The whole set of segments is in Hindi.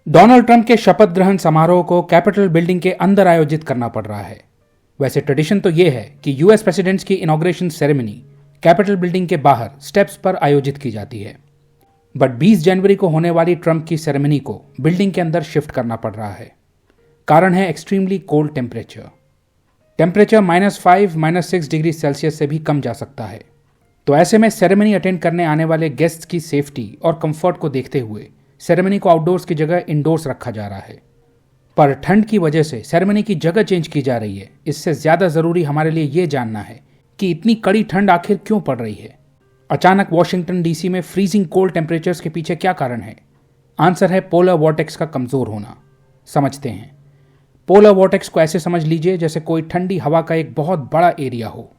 डोनाल्ड ट्रंप के शपथ ग्रहण समारोह को कैपिटल बिल्डिंग के अंदर आयोजित करना पड़ रहा है। वैसे ट्रेडिशन तो यह है कि यूएस प्रेसिडेंट्स की इनॉग्रेशन सेरेमनी कैपिटल बिल्डिंग के बाहर स्टेप्स पर आयोजित की जाती है, बट 20 जनवरी को होने वाली ट्रंप की सेरेमनी को बिल्डिंग के अंदर शिफ्ट करना पड़ रहा है। कारण है extremely cold temperature -5 -6 degree Celsius से भी कम जा सकता है। तो ऐसे में सेरेमनी अटेंड करने आने वाले गेस्ट्स की सेफ्टी और कंफर्ट को देखते हुए सेरेमनी को आउटडोर्स की जगह इंडोर्स रखा जा रहा है। पर ठंड की वजह से सेरेमनी की जगह चेंज की जा रही है। इससे ज्यादा जरूरी हमारे लिए यह जानना है कि इतनी कड़ी ठंड आखिर क्यों पड़ रही है। अचानक वॉशिंगटन डीसी में फ्रीजिंग कोल्ड टेम्परेचर्स के पीछे क्या कारण है? आंसर है पोलर वॉर्टेक्स का कमजोर होना। समझते हैं। पोलर वॉर्टेक्स को ऐसे समझ लीजिए जैसे कोई ठंडी हवा का एक बहुत बड़ा एरिया हो।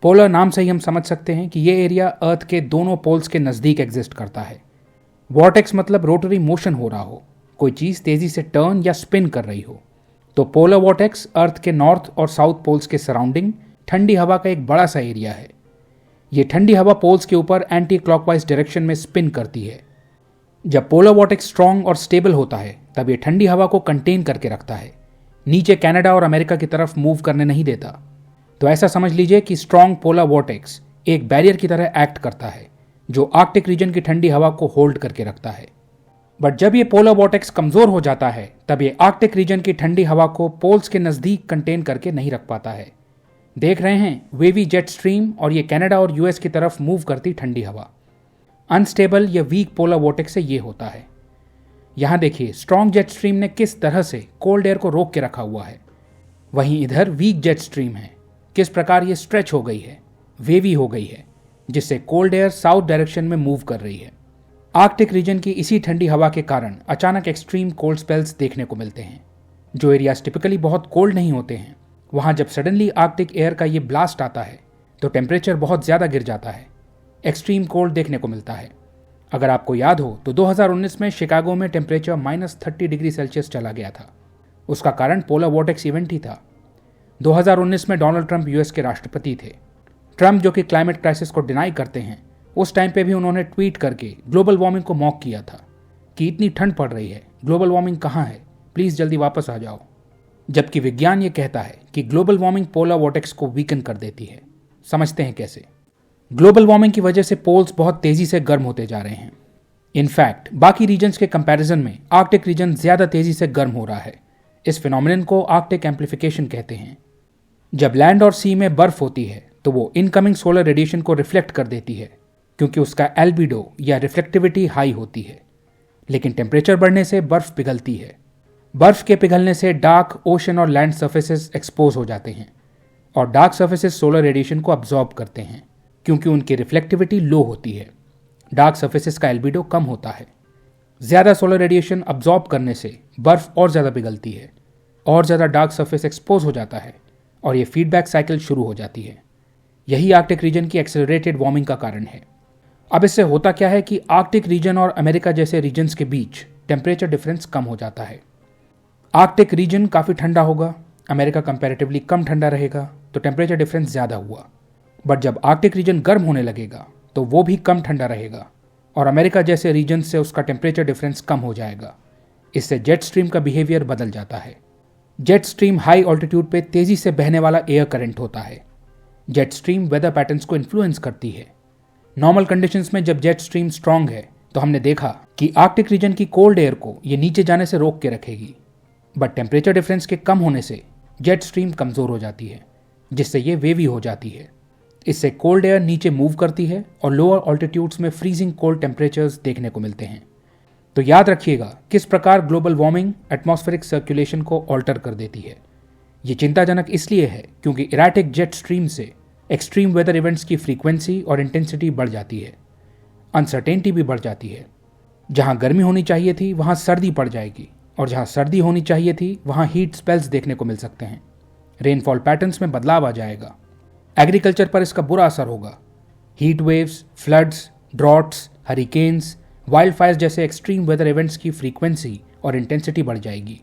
पोलर नाम से ही हम समझ सकते हैं कि यह एरिया अर्थ के दोनों पोल्स के नजदीक एग्जिस्ट करता है। वॉर्टेक्स मतलब रोटरी मोशन हो रहा हो, कोई चीज तेजी से टर्न या स्पिन कर रही हो। तो पोलर वॉर्टेक्स अर्थ के नॉर्थ और साउथ पोल्स के सराउंडिंग ठंडी हवा का एक बड़ा सा एरिया है। यह ठंडी हवा पोल्स के ऊपर एंटी क्लॉकवाइज डायरेक्शन में स्पिन करती है। जब पोलर वॉर्टेक्स स्ट्रांग और स्टेबल होता है तब यह ठंडी हवा को कंटेन करके रखता है, नीचे कनाडा और अमेरिका की तरफ मूव करने नहीं देता। तो ऐसा समझ लीजिए कि स्ट्रांग पोलर वॉर्टेक्स एक बैरियर की तरह एक्ट करता है जो आर्कटिक रीजन की ठंडी हवा को होल्ड करके रखता है। बट जब ये पोलर वॉर्टेक्स कमजोर हो जाता है तब ये आर्कटिक रीजन की ठंडी हवा को पोल्स के नजदीक कंटेन करके नहीं रख पाता है। देख रहे हैं वेवी जेट स्ट्रीम और ये कनाडा और यूएस की तरफ मूव करती ठंडी हवा। अनस्टेबल या वीक पोलर वॉर्टेक्स से ये होता है। यहां देखिए स्ट्रॉन्ग जेट स्ट्रीम ने किस तरह से कोल्ड एयर को रोक के रखा हुआ है, वहीं इधर वीक जेट स्ट्रीम है किस प्रकार ये स्ट्रेच हो गई है, वेवी हो गई है, जिससे कोल्ड एयर साउथ डायरेक्शन में मूव कर रही है। आर्कटिक रीजन की इसी ठंडी हवा के कारण अचानक एक्सट्रीम कोल्ड स्पेल्स देखने को मिलते हैं। जो एरियाज टिपिकली बहुत कोल्ड नहीं होते हैं, वहां जब सडनली आर्कटिक एयर का ये ब्लास्ट आता है तो टेम्परेचर बहुत ज्यादा गिर जाता है, एक्सट्रीम कोल्ड देखने को मिलता है। अगर आपको याद हो तो 2019 में शिकागो में टेम्परेचर -30 डिग्री सेल्सियस चला गया था। उसका कारण पोलर वॉर्टेक्स इवेंट ही था। 2019 में डोनाल्ड ट्रंप यूएस के राष्ट्रपति थे। ट्रंप जो कि क्लाइमेट क्राइसिस को डिनाई करते हैं, उस टाइम पे भी उन्होंने ट्वीट करके ग्लोबल वार्मिंग को मॉक किया था कि इतनी ठंड पड़ रही है, ग्लोबल वार्मिंग कहाँ है, प्लीज जल्दी वापस आ जाओ। जबकि विज्ञान ये कहता है कि ग्लोबल वार्मिंग पोलर वॉर्टेक्स को वीकन कर देती है। समझते हैं कैसे। ग्लोबल वार्मिंग की वजह से पोल्स बहुत तेजी से गर्म होते जा रहे हैं। इनफैक्ट बाकी रीजन्स के कंपैरिजन में आर्कटिक रीजन ज्यादा तेजी से गर्म हो रहा है। इस फिनोमिनन को आर्कटिक एम्प्लीफिकेशन कहते हैं। जब लैंड और सी में बर्फ होती है तो वो इनकमिंग सोलर रेडिएशन को रिफ्लेक्ट कर देती है क्योंकि उसका एल्बिडो या रिफ्लेक्टिविटी हाई होती है। लेकिन टेम्परेचर बढ़ने से बर्फ पिघलती है। बर्फ के पिघलने से डार्क ओशन और लैंड सर्फेसेस एक्सपोज हो जाते हैं और डार्क सर्फेसेस सोलर रेडिएशन को अब्जॉर्ब करते हैं क्योंकि उनकी रिफ्लेक्टिविटी लो होती है। डार्क सर्फेसेस का एल्बिडो कम होता है। ज्यादा सोलर रेडिएशन अब्जॉर्ब करने से बर्फ और ज्यादा पिघलती है और ज्यादा डार्क सर्फेस एक्सपोज हो जाता है और ये फीडबैक साइकिल शुरू हो जाती है। यही आर्कटिक रीजन की एक्सेलरेटेड वार्मिंग का कारण है। अब इससे होता क्या है कि आर्कटिक रीजन और अमेरिका जैसे रीजन्स के बीच टेम्परेचर डिफरेंस कम हो जाता है। आर्कटिक रीजन काफी ठंडा होगा, अमेरिका कंपैरेटिवली कम ठंडा रहेगा, तो टेम्परेचर डिफरेंस ज्यादा हुआ। बट जब आर्कटिक रीजन गर्म होने लगेगा तो वो भी कम ठंडा रहेगा और अमेरिका जैसे रीजन से उसका टेम्परेचर डिफरेंस कम हो जाएगा। इससे जेट स्ट्रीम का बिहेवियर बदल जाता है। जेट स्ट्रीम हाई ऑल्टीट्यूड पे तेजी से बहने वाला एयर करंट होता है। जेट स्ट्रीम वेदर पैटर्न्स को इन्फ्लुएंस करती है। नॉर्मल कंडीशंस में जब जेट स्ट्रीम स्ट्रांग है तो हमने देखा कि आर्कटिक रीजन की कोल्ड एयर को ये नीचे जाने से रोक के रखेगी। बट टेम्परेचर डिफरेंस के कम होने से जेट स्ट्रीम कमजोर हो जाती है, जिससे ये वेवी हो जाती है। इससे कोल्ड एयर नीचे मूव करती है और लोअर ऑल्टीट्यूड्स में फ्रीजिंग कोल्ड टेम्परेचर्स देखने को मिलते हैं। तो याद रखिएगा किस प्रकार ग्लोबल वार्मिंग एटमॉस्फेरिक सर्कुलेशन को ऑल्टर कर देती है। ये चिंताजनक इसलिए है क्योंकि इराटिक जेट स्ट्रीम से एक्सट्रीम वेदर इवेंट्स की फ्रीक्वेंसी और इंटेंसिटी बढ़ जाती है। अनसर्टेनिटी भी बढ़ जाती है। जहां गर्मी होनी चाहिए थी वहां सर्दी पड़ जाएगी और जहां सर्दी होनी चाहिए थी वहां हीट स्पेल्स देखने को मिल सकते हैं। रेनफॉल पैटर्न्स में बदलाव आ जाएगा। एग्रीकल्चर पर इसका बुरा असर होगा। Heat waves, floods, droughts, hurricanes, wild Fyers जैसे एक्सट्रीम वेदर इवेंट्स की फ्रीक्वेंसी और इंटेंसिटी बढ़ जाएगी।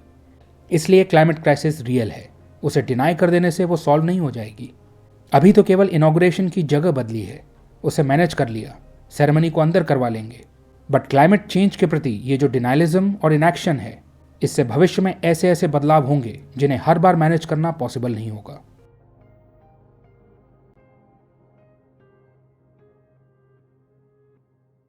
इसलिए क्लाइमेट क्राइसिस रियल है। उसे डिनाई कर देने से वो सॉल्व नहीं हो जाएगी। अभी तो केवल इनॉग्रेशन की जगह बदली है, उसे मैनेज कर लिया, सेरेमनी को अंदर करवा लेंगे। बट क्लाइमेट चेंज के प्रति ये जो डिनाइलिज्म और इनएक्शन है, इससे भविष्य में ऐसे ऐसे बदलाव होंगे जिन्हें हर बार मैनेज करना पॉसिबल नहीं होगा।